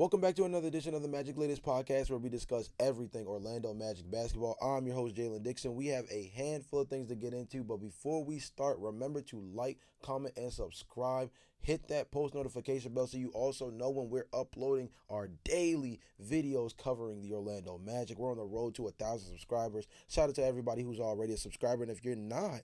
Welcome back to another edition of the Magic Latest Podcast where we discuss everything Orlando Magic basketball. I'm your host, Jalon Dixon. We have a handful of things to get into, but before we start, remember to like, comment, and subscribe. Hit that post notification bell so you also know when we're uploading our daily videos covering the Orlando Magic. We're on the road to 1,000 subscribers. Shout out to everybody who's already a subscriber, and if you're not,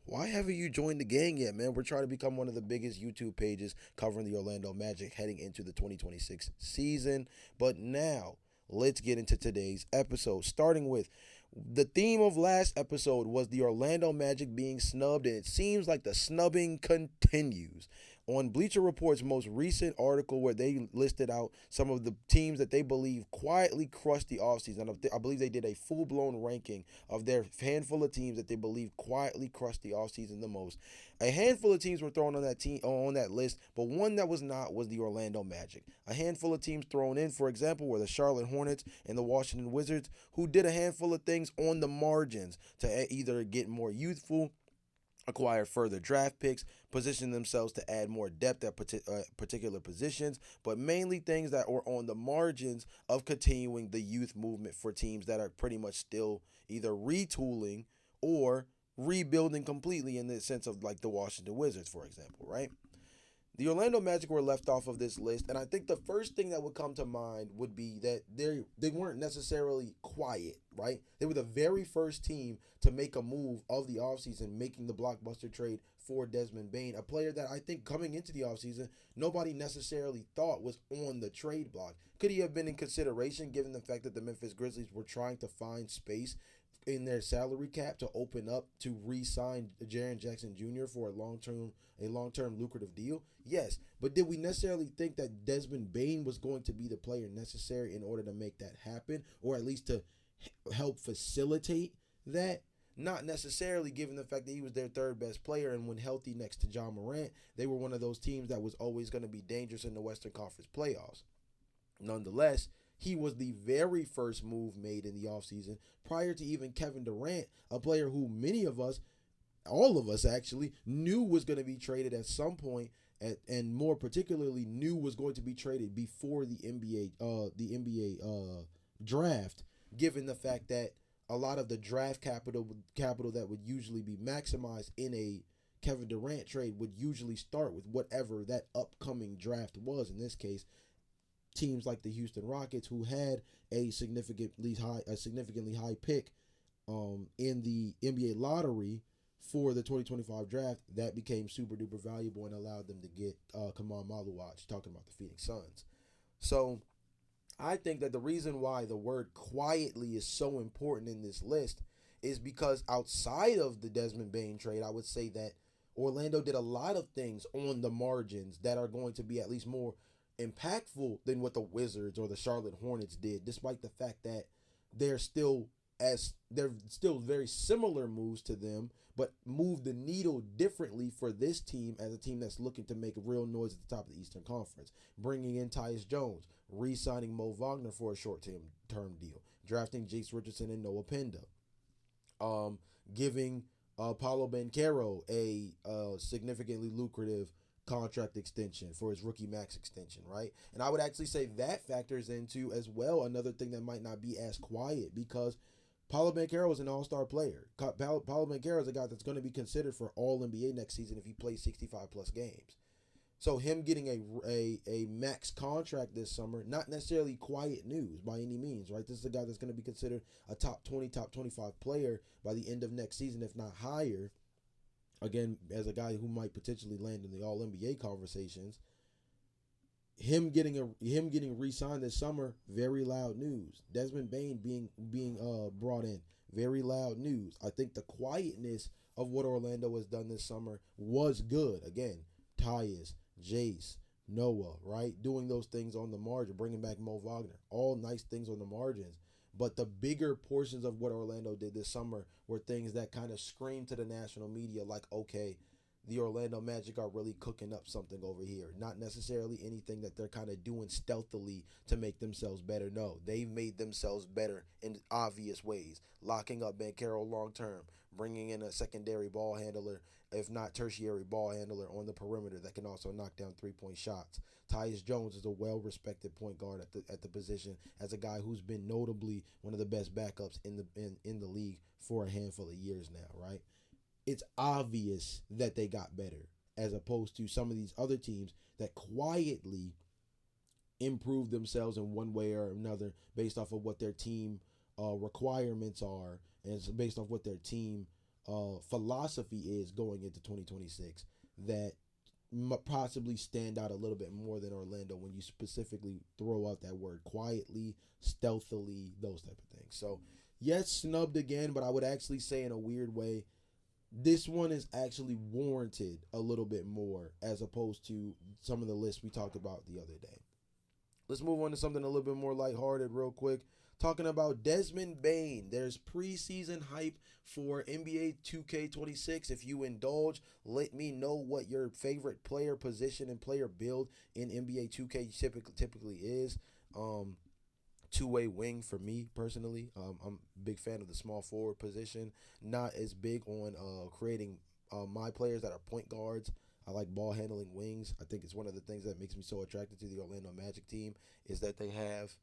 why haven't you joined the gang yet, man? We're trying to become one of the biggest YouTube pages covering the Orlando Magic heading into the 2026 season. But now, let's get into today's episode, starting with the theme of last episode was the Orlando Magic being snubbed, and it seems like the snubbing continues. On Bleacher Report's most recent article, where they listed out some of the teams that they believe quietly crushed the offseason, I believe they did a full blown ranking of their handful of teams that they believe quietly crushed the offseason the most. A handful of teams were thrown on that list, but one that was not was the Orlando Magic. A handful of teams thrown in, for example, were the Charlotte Hornets and the Washington Wizards, who did a handful of things on the margins to either get more youthful, acquire further draft picks, position themselves to add more depth at particular positions, but mainly things that were on the margins of continuing the youth movement for teams that are pretty much still either retooling or rebuilding completely, in the sense of like the Washington Wizards, for example, right? The Orlando Magic were left off of this list, and I think the first thing that would come to mind would be that they weren't necessarily quiet, right? They were the very first team to make a move of the offseason, making the blockbuster trade for Desmond Bane, a player that I think coming into the offseason, nobody necessarily thought was on the trade block. Could he have been in consideration given the fact that the Memphis Grizzlies were trying to find space in their salary cap to open up to re-sign Jaren Jackson Jr. for a long term lucrative deal? Yes, but did we necessarily think that Desmond Bane was going to be the player necessary in order to make that happen, or at least to help facilitate that? Not necessarily, given the fact that he was their third best player, and when healthy next to John Morant, they were one of those teams that was always going to be dangerous in the Western Conference playoffs. Nonetheless, he was the very first move made in the offseason prior to even Kevin Durant, a player who many of us, all of us actually, knew was going to be traded at some point, and more particularly knew was going to be traded before the NBA draft, given the fact that a lot of the draft capital that would usually be maximized in a Kevin Durant trade would usually start with whatever that upcoming draft was. In this case, teams like the Houston Rockets, who had a significantly high pick in the NBA lottery for the 2025 draft, that became super duper valuable and allowed them to get Kamal Maluach, talking about the Phoenix Suns. So I think that the reason why the word quietly is so important in this list is because outside of the Desmond Bane trade, I would say that Orlando did a lot of things on the margins that are going to be at least more impactful than what the Wizards or the Charlotte Hornets did, despite the fact that they're still very similar moves to them, but move the needle differently for this team as a team that's looking to make real noise at the top of the Eastern Conference. Bringing in Tyus Jones, re-signing Mo Wagner for a short-term deal, drafting Jace Richardson and Noah Penda, giving Paulo Banchero a significantly lucrative contract extension for his rookie max extension, right? And I would actually say that factors into as well another thing that might not be as quiet, because Paulo Banchero is an all-star player. Paulo Banchero is a guy that's going to be considered for all NBA next season if he plays 65 plus games. So him getting a max contract this summer, not necessarily quiet news by any means, right? This is a guy that's going to be considered a top 20, top 25 player by the end of next season, if not higher. Again, as a guy who might potentially land in the All NBA conversations, him getting re-signed this summer, very loud news. Desmond Bane being brought in, very loud news. I think the quietness of what Orlando has done this summer was good. Again, Tyus, Jace, Noah, right? Doing those things on the margin, bringing back Mo Wagner, all nice things on the margins. But the bigger portions of what Orlando did this summer were things that kind of screamed to the national media like, okay, the Orlando Magic are really cooking up something over here. Not necessarily anything that they're kind of doing stealthily to make themselves better. No, they've made themselves better in obvious ways. Locking up Banchero long term, bringing in a secondary ball handler, if not tertiary ball handler on the perimeter that can also knock down 3-point shots. Tyus Jones is a well-respected point guard at the position as a guy who's been notably one of the best backups in the league for a handful of years now, right? It's obvious that they got better as opposed to some of these other teams that quietly improve themselves in one way or another based off of what their team requirements are and it's based off what their team philosophy is going into 2026 that possibly stand out a little bit more than Orlando when you specifically throw out that word quietly, stealthily, those type of things. So, yes, snubbed again, but I would actually say in a weird way, this one is actually warranted a little bit more as opposed to some of the lists we talked about the other day. Let's move on to something a little bit more lighthearted real quick. Talking about Desmond Bane. There's preseason hype for NBA 2K26. If you indulge, let me know what your favorite player position and player build in NBA 2K typically is. Two-way wing for me personally. I'm a big fan of the small forward position. Not as big on creating my players that are point guards. I like ball handling wings. I think it's one of the things that makes me so attracted to the Orlando Magic team is that they have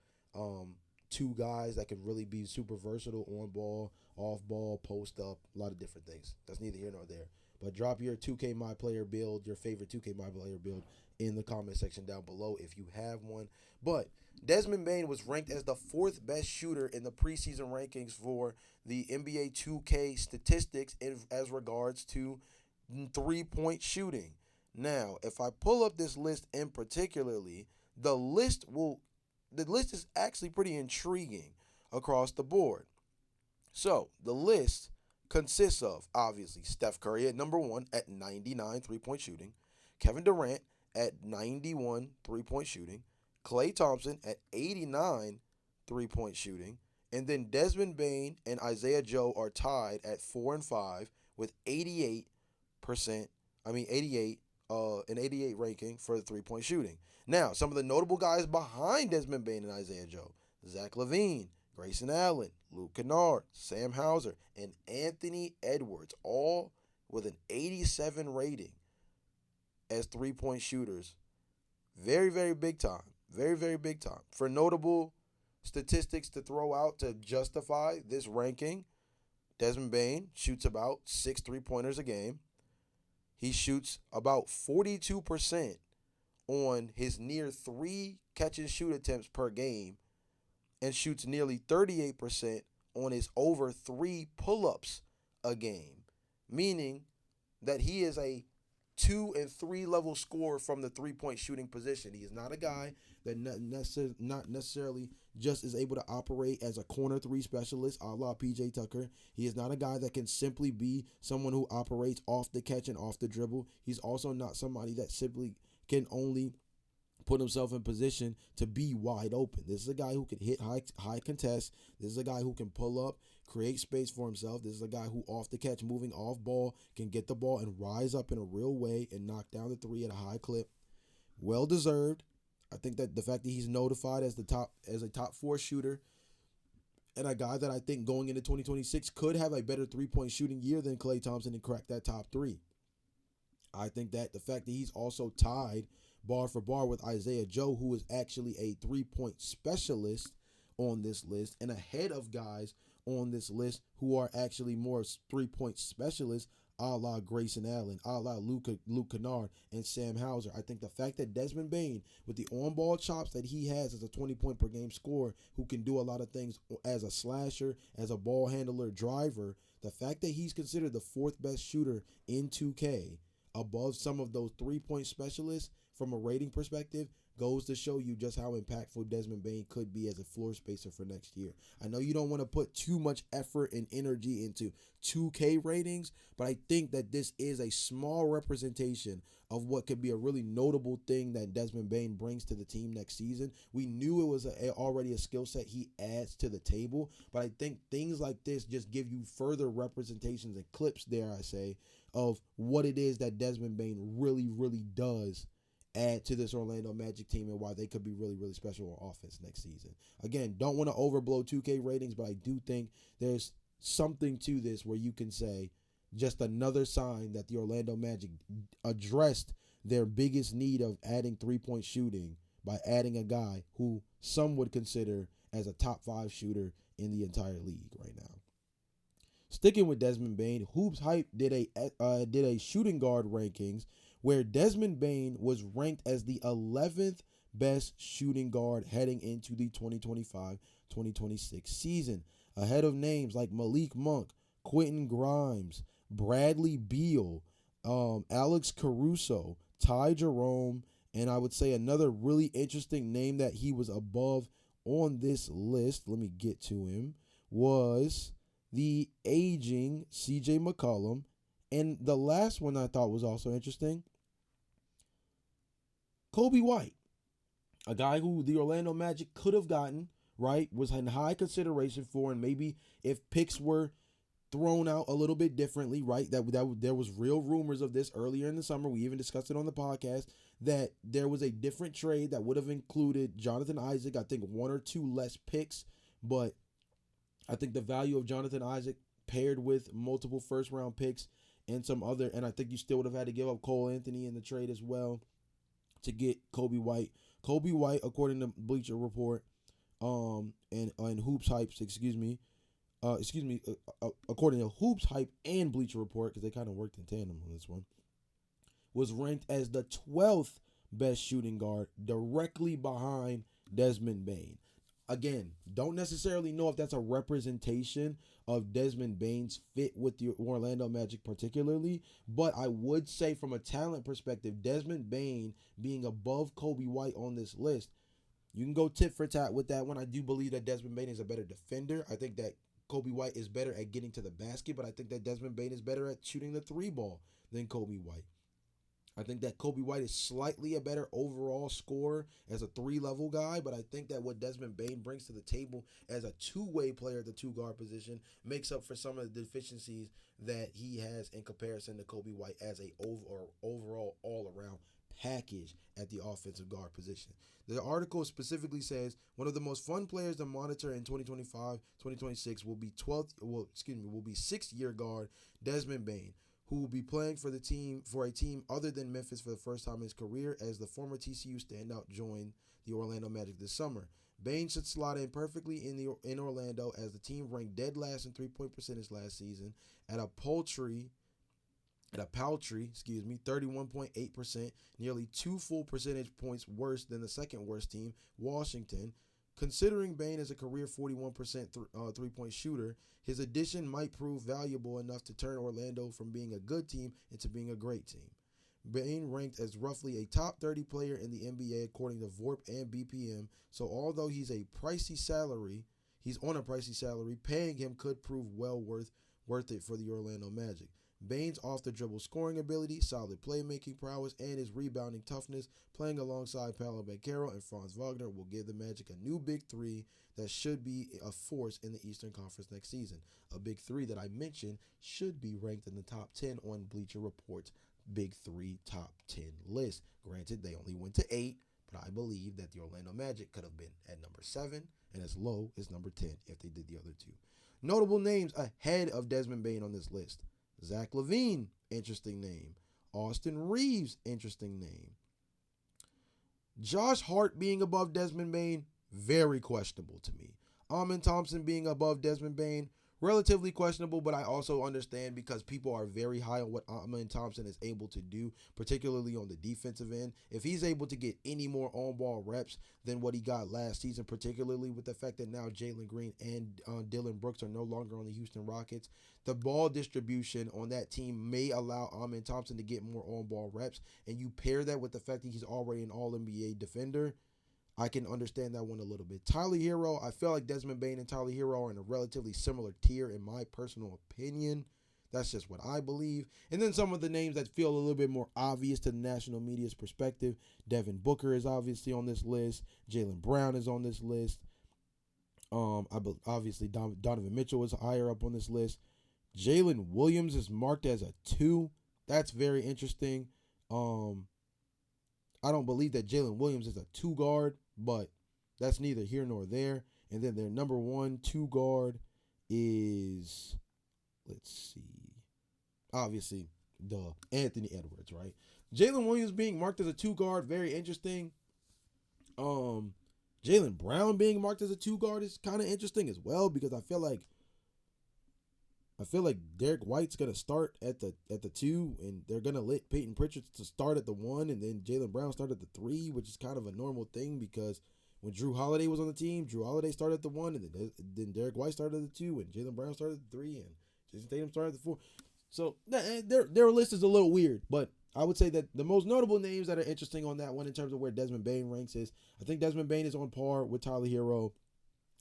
two guys that can really be super versatile on ball, off ball, post up, a lot of different things. That's neither here nor there. But drop your 2K My Player build, your favorite 2K My Player build in the comment section down below if you have one. But Desmond Bane was ranked as the fourth best shooter in the preseason rankings for the NBA 2K statistics as regards to three-point shooting. Now, if I pull up this list in particularly, the list is actually pretty intriguing across the board. So, the list consists of, obviously, Steph Curry at number 1 at 99 three-point shooting, Kevin Durant at 91 three-point shooting, Klay Thompson at 89 three-point shooting, and then Desmond Bane and Isaiah Joe are tied at 4 and 5 with 88 an 88 ranking for the three-point shooting. Now, some of the notable guys behind Desmond Bane and Isaiah Joe: Zach LaVine, Grayson Allen, Luke Kennard, Sam Hauser, and Anthony Edwards, all with an 87 rating as three-point shooters. Very, very big time. Very, very big time. For notable statistics to throw out to justify this ranking, Desmond Bane shoots about 6 three-pointers a game. He shoots about 42% on his near 3 catch-and-shoot attempts per game and shoots nearly 38% on his over 3 pull-ups a game, meaning that he is a 2 and 3 level scorer from the three-point shooting position. He is not a guy that not necessarily just is able to operate as a corner 3 specialist a la PJ Tucker. He is not a guy that can simply be someone who operates off the catch and off the dribble. He's also not somebody that simply can only put himself in position to be wide open. This is a guy who can hit high contests. This is a guy who can pull up, create space for himself. This is a guy who off the catch, moving off ball, can get the ball and rise up in a real way and knock down the 3 at a high clip. Well deserved. I think that the fact that he's notified as a top 4 shooter and a guy that I think going into 2026 could have a better three-point shooting year than Klay Thompson and crack that top 3. I think that the fact that he's also tied bar for bar with Isaiah Joe, who is actually a three-point specialist on this list, and ahead of guys on this list who are actually more three-point specialists, a la Grayson Allen, a la Luke Kennard, and Sam Hauser. I think the fact that Desmond Bane, with the on-ball chops that he has as a 20-point-per-game scorer, who can do a lot of things as a slasher, as a ball handler, driver, the fact that he's considered the 4th best shooter in 2K, above some of those three-point specialists from a rating perspective, goes to show you just how impactful Desmond Bane could be as a floor spacer for next year. I know you don't want to put too much effort and energy into 2K ratings, but I think that this is a small representation of what could be a really notable thing that Desmond Bane brings to the team next season. We knew it was already a skill set he adds to the table, but I think things like this just give you further representations and clips, dare I say, of what it is that Desmond Bane really, really does add to this Orlando Magic team and why they could be really, really special on offense next season. Again, don't want to overblow 2K ratings, but I do think there's something to this where you can say just another sign that the Orlando Magic addressed their biggest need of adding three-point shooting by adding a guy who some would consider as a top 5 shooter in the entire league right now. Sticking with Desmond Bane, Hoops Hype did a shooting guard rankings where Desmond Bane was ranked as the 11th best shooting guard heading into the 2025-2026 season, ahead of names like Malik Monk, Quentin Grimes, Bradley Beal, Alex Caruso, Ty Jerome, and I would say another really interesting name that he was above on this list, let me get to him, was the aging CJ McCollum. And the last one I thought was also interesting, Kobe White, a guy who the Orlando Magic could have gotten, right, was in high consideration for, and maybe if picks were thrown out a little bit differently, right, that there was real rumors of this earlier in the summer. We even discussed it on the podcast, that there was a different trade that would have included Jonathan Isaac, I think 1 or 2 less picks, but I think the value of Jonathan Isaac paired with multiple first-round picks and some other, and I think you still would have had to give up Cole Anthony in the trade as well to get Kobe White. Kobe White, according to Bleacher Report, and Hoops Hype, according to Hoops Hype and Bleacher Report, because they kind of worked in tandem on this one, was ranked as the 12th best shooting guard, directly behind Desmond Bane. Again, don't necessarily know if that's a representation of Desmond Bane's fit with the Orlando Magic particularly, but I would say from a talent perspective, Desmond Bane being above Kobe White on this list, you can go tit for tat with that one. I do believe that Desmond Bane is a better defender. I think that Kobe White is better at getting to the basket, but I think that Desmond Bane is better at shooting the 3 ball than Kobe White. I think that Kobe White is slightly a better overall scorer as a 3-level guy, but I think that what Desmond Bane brings to the table as a 2-way player at the 2-guard position makes up for some of the deficiencies that he has in comparison to Kobe White as a overall all-around package at the offensive guard position. The article specifically says one of the most fun players to monitor in 2025-2026 will be 6th-year guard Desmond Bane, who will be playing for a team other than Memphis for the first time in his career as the former TCU standout joined the Orlando Magic this summer. Bane should slot in perfectly in Orlando as the team ranked dead last in 3-point percentage last season at a paltry 31.8%, nearly 2 full percentage points worse than the second worst team, Washington. Considering Bane is a career 41% three-point shooter, his addition might prove valuable enough to turn Orlando from being a good team into being a great team. Bane ranked as roughly a top 30 player in the NBA according to VORP and BPM, so although he's on a pricey salary, paying him could prove well worth it for the Orlando Magic. Bane's off-the-dribble scoring ability, solid playmaking prowess, and his rebounding toughness, playing alongside Paolo Banchero and Franz Wagner, will give the Magic a new big 3 that should be a force in the Eastern Conference next season. A big 3 that I mentioned should be ranked in the top 10 on Bleacher Report's Big 3 top 10 list. Granted, they only went to 8, but I believe that the Orlando Magic could have been at number 7 and as low as number 10 if they did the other 2. Notable names ahead of Desmond Bane on this list: Zach LaVine, interesting name. Austin Reeves, interesting name. Josh Hart being above Desmond Bane, very questionable to me. Amen Thompson being above Desmond Bane, relatively questionable, but I also understand because people are very high on what Amen Thompson is able to do, particularly on the defensive end. If he's able to get any more on-ball reps than what he got last season, particularly with the fact that now Jalen Green and Dylan Brooks are no longer on the Houston Rockets, the ball distribution on that team may allow Amen Thompson to get more on-ball reps, and you pair that with the fact that he's already an All-NBA defender, I can understand that one a little bit. Tyler Hero, I feel like Desmond Bane and Tyler Hero are in a relatively similar tier in my personal opinion. That's just what I believe. And then some of the names that feel a little bit more obvious to the national media's perspective. Devin Booker is obviously on this list. Jaylen Brown is on this list. Obviously Donovan Mitchell is higher up on this list. Jalen Williams is marked as a 2. That's very interesting. Um, I don't believe that Jalen Williams is a 2 guard, but that's neither here nor there. And then their number 1 2 guard is, let's see, obviously, Anthony Edwards, right? Jalen Williams being marked as a 2 guard, very interesting. Um, Jaylen Brown being marked as a 2 guard is kind of interesting as well, because I feel like Derek White's gonna start at the 2, and they're gonna let Peyton Pritchard to start at the 1, and then Jaylen Brown start at the 3, which is kind of a normal thing, because when Drew Holiday was on the team, Drew Holiday started at the 1, and then Derek White started at the 2, and Jaylen Brown started at the 3, and Jason Tatum started at the 4. So their list is a little weird, but I would say that the most notable names that are interesting on that one in terms of where Desmond Bane ranks is, I think Desmond Bane is on par with Tyler Hero.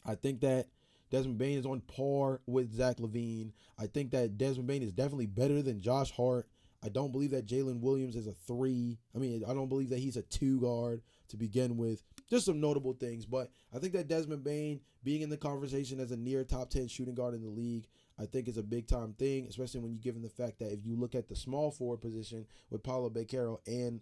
I think that Desmond Bane is on par with Zach LaVine. I think that Desmond Bane is definitely better than Josh Hart. I don't believe that Jalen Williams is a 3. I mean, I don't believe that he's a 2 guard to begin with. Just some notable things. But I think that Desmond Bane being in the conversation as a near top 10 shooting guard in the league, I think is a big time thing, especially when you given the fact that if you look at the small forward position with Paulo Banchero and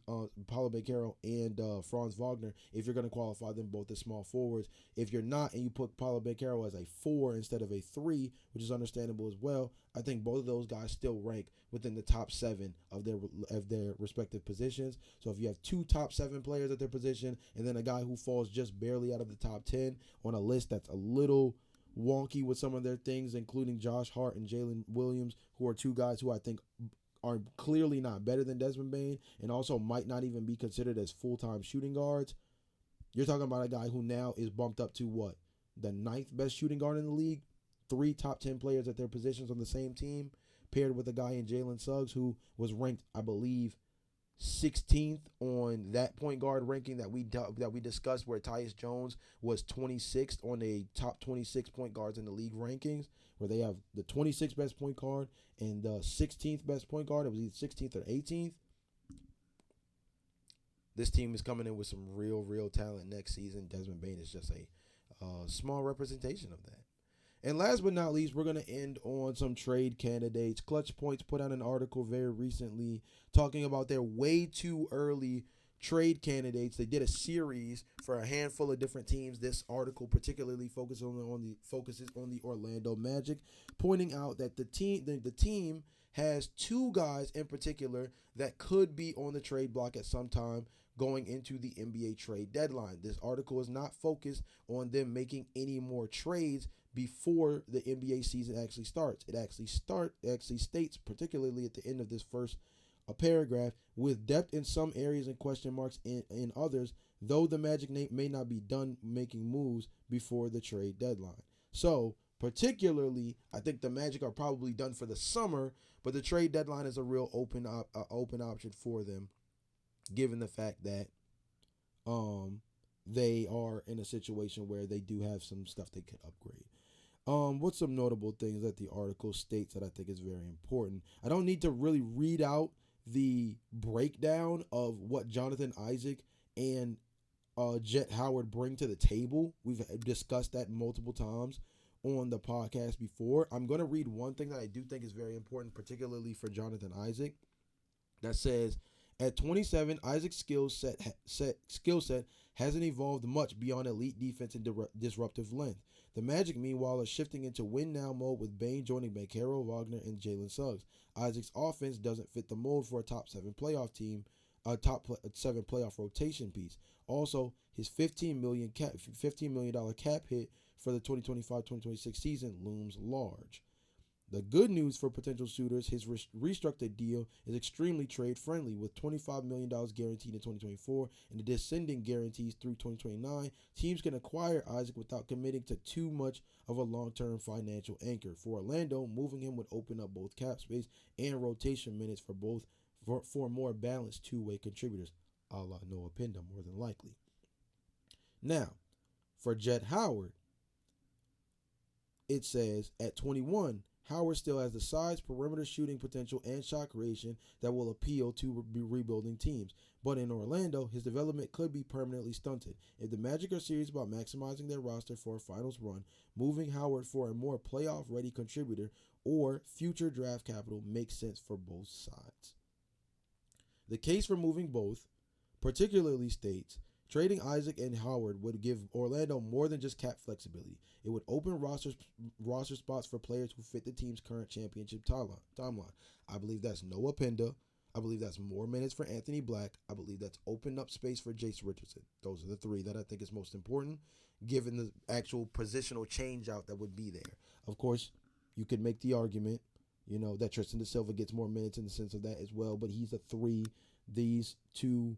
Franz Wagner, if you're going to qualify them both as small forwards, if you're not and you put Paulo Banchero as a 4 instead of a 3, which is understandable as well, I think both of those guys still rank within the top 7 of their respective positions. So if you have 2 top 7 players at their position and then a guy who falls just barely out of the top 10 on a list that's a little wonky with some of their things, including Josh Hart and Jalen Williams, who are 2 guys who I think are clearly not better than Desmond Bane and also might not even be considered as full-time shooting guards. You're talking about a guy who now is bumped up to what? The 9th best shooting guard in the league? 3 top 10 players at their positions on the same team, paired with a guy in Jalen Suggs who was ranked, I believe, 16th on that point guard ranking that we discussed, where Tyus Jones was 26th on a top 26 point guards in the league rankings, where they have the 26th best point guard and the 16th best point guard. It was either 16th or 18th. This team is coming in with some real talent next season. Desmond Bane is just a small representation of that. And last but not least, we're going to end on some trade candidates. Clutch Points put out an article very recently talking about their way too early trade candidates. They did a series for a handful of different teams. This article particularly focuses on the Orlando Magic, pointing out that the team has 2 guys in particular that could be on the trade block at some time going into the NBA trade deadline. This article is not focused on them making any more trades before the NBA season actually starts. It actually states, particularly at the end of this first paragraph, with depth in some areas and question marks in others, though the Magic may not be done making moves before the trade deadline. So, particularly, I think the Magic are probably done for the summer, but the trade deadline is a real open option for them, given the fact that they are in a situation where they do have some stuff they could upgrade. What's some notable things that the article states that I think is very important? I don't need to really read out the breakdown of what Jonathan Isaac and Jet Howard bring to the table. We've discussed that multiple times on the podcast before. I'm going to read one thing that I do think is very important, particularly for Jonathan Isaac, that says, at 27, Isaac's skill set hasn't evolved much beyond elite defense and disruptive length. The Magic, meanwhile, are shifting into win-now mode with Bane joining Banchero, Wagner, and Jalen Suggs. Isaac's offense doesn't fit the mold for a top 7 playoff team, a top 7 playoff rotation piece. Also, his $15 million cap hit for the 2025-2026 season looms large. The good news for potential suitors, his restructured deal is extremely trade-friendly, with $25 million guaranteed in 2024 and the descending guarantees through 2029. Teams can acquire Isaac without committing to too much of a long-term financial anchor. For Orlando, moving him would open up both cap space and rotation minutes for more balanced two-way contributors, a la Noah Pinda, more than likely. Now, for Jet Howard, it says, at 21, Howard still has the size, perimeter shooting potential, and shot creation that will appeal to rebuilding teams. But in Orlando, his development could be permanently stunted. If the Magic are serious about maximizing their roster for a finals run, moving Howard for a more playoff-ready contributor or future draft capital makes sense for both sides. The case for moving both particularly states trading Isaac and Howard would give Orlando more than just cap flexibility. It would open roster spots for players who fit the team's current championship timeline. I believe that's Noah Penda. I believe that's more minutes for Anthony Black. I believe that's opened up space for Jace Richardson. Those are the three that I think is most important, given the actual positional change out that would be there. Of course, you could make the argument, that Tristan Da Silva gets more minutes in the sense of that as well, but he's a three. These two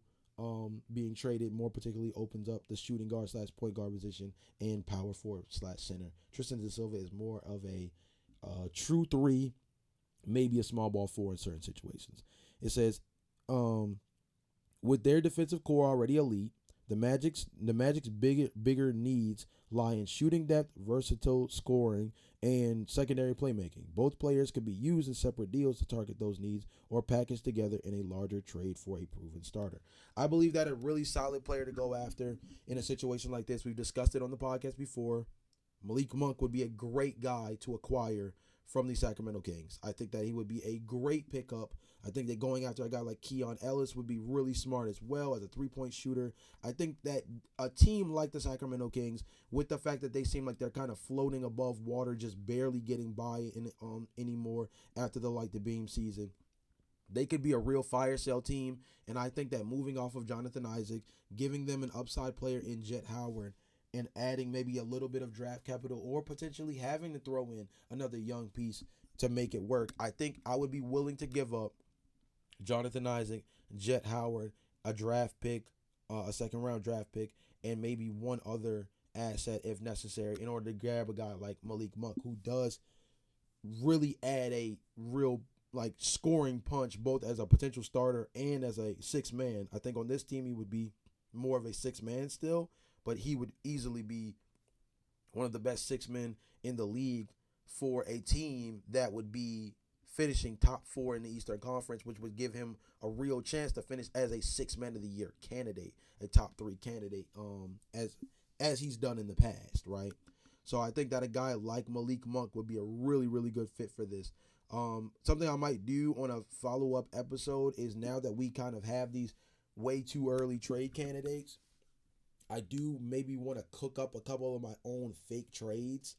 being traded more particularly opens up the shooting guard / point guard position and power forward / center. Tristan Da Silva is more of a true three, maybe a small ball four in certain situations. It says, with their defensive core already elite, the Magic's bigger needs lie in shooting depth, versatile scoring, and secondary playmaking. Both players could be used in separate deals to target those needs or packaged together in a larger trade for a proven starter. I believe that a really solid player to go after in a situation like this. We've discussed it on the podcast before. Malik Monk would be a great guy to acquire from the Sacramento Kings. I think that he would be a great pickup. I think that going after a guy like Keon Ellis would be really smart as well as a three-point shooter. I think that a team like the Sacramento Kings, with the fact that they seem like they're kind of floating above water, just barely getting by anymore after the beam season, they could be a real fire sale team. And I think that moving off of Jonathan Isaac, giving them an upside player in Jet Howard, and adding maybe a little bit of draft capital or potentially having to throw in another young piece to make it work, I think I would be willing to give up Jonathan Isaac, Jet Howard, a draft pick, a second-round draft pick, and maybe one other asset if necessary in order to grab a guy like Malik Monk, who does really add a real scoring punch both as a potential starter and as a six-man. I think on this team he would be more of a six-man still, but he would easily be one of the best six men in the league for a team that would be finishing top 4 in the Eastern Conference, which would give him a real chance to finish as a six-man of the year candidate, a top 3 candidate, as he's done in the past, right? So I think that a guy like Malik Monk would be a really, really good fit for this. Something I might do on a follow-up episode is, now that we kind of have these way too early trade candidates, I do maybe want to cook up a couple of my own fake trades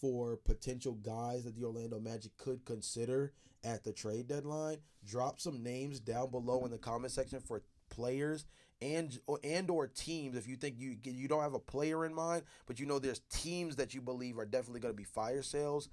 for potential guys that the Orlando Magic could consider at the trade deadline. Drop some names down below in the comment section for players and or teams. If you think you don't have a player in mind, but there's teams that you believe are definitely going to be fire sales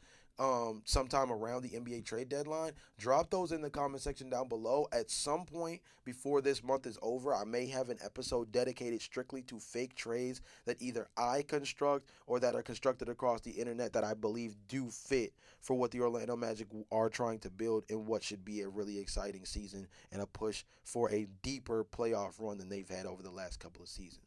sometime around the NBA trade deadline, drop those in the comment section down below. At some point before this month is over, I may have an episode dedicated strictly to fake trades that either I construct or that are constructed across the internet that I believe do fit for what the Orlando Magic are trying to build in what should be a really exciting season and a push for a deeper playoff run than they've had over the last couple of seasons.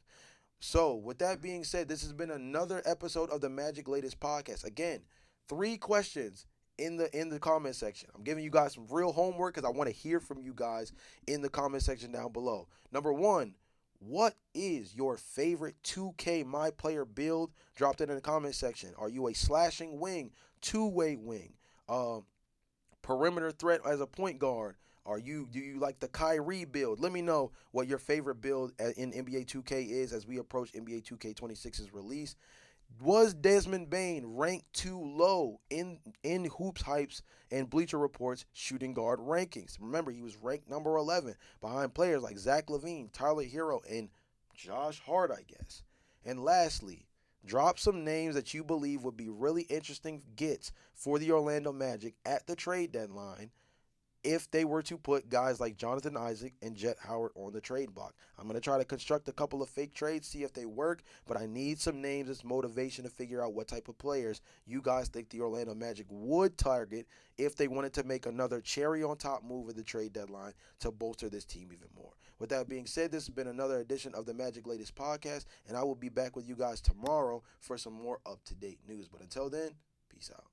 So, with that being said, this has been another episode of the Magic Latest Podcast. Again, 3 questions in the comment section. I'm giving you guys some real homework because I want to hear from you guys in the comment section down below. Number 1, what is your favorite 2K My Player build? Drop it in the comment section. Are you a slashing wing, two-way wing, perimeter threat as a point guard? Do you like the Kyrie build? Let me know what your favorite build in NBA 2K is as we approach NBA 2K26's release. Was Desmond Bane ranked too low in Hoops Hypes and Bleacher Report's shooting guard rankings? Remember, he was ranked number 11 behind players like Zach LaVine, Tyler Hero, and Josh Hart, I guess. And lastly, drop some names that you believe would be really interesting gets for the Orlando Magic at the trade deadline if they were to put guys like Jonathan Isaac and Jet Howard on the trade block. I'm going to try to construct a couple of fake trades, see if they work, but I need some names as motivation to figure out what type of players you guys think the Orlando Magic would target if they wanted to make another cherry-on-top move at the trade deadline to bolster this team even more. With that being said, this has been another edition of the Magic Latest Podcast, and I will be back with you guys tomorrow for some more up-to-date news. But until then, peace out.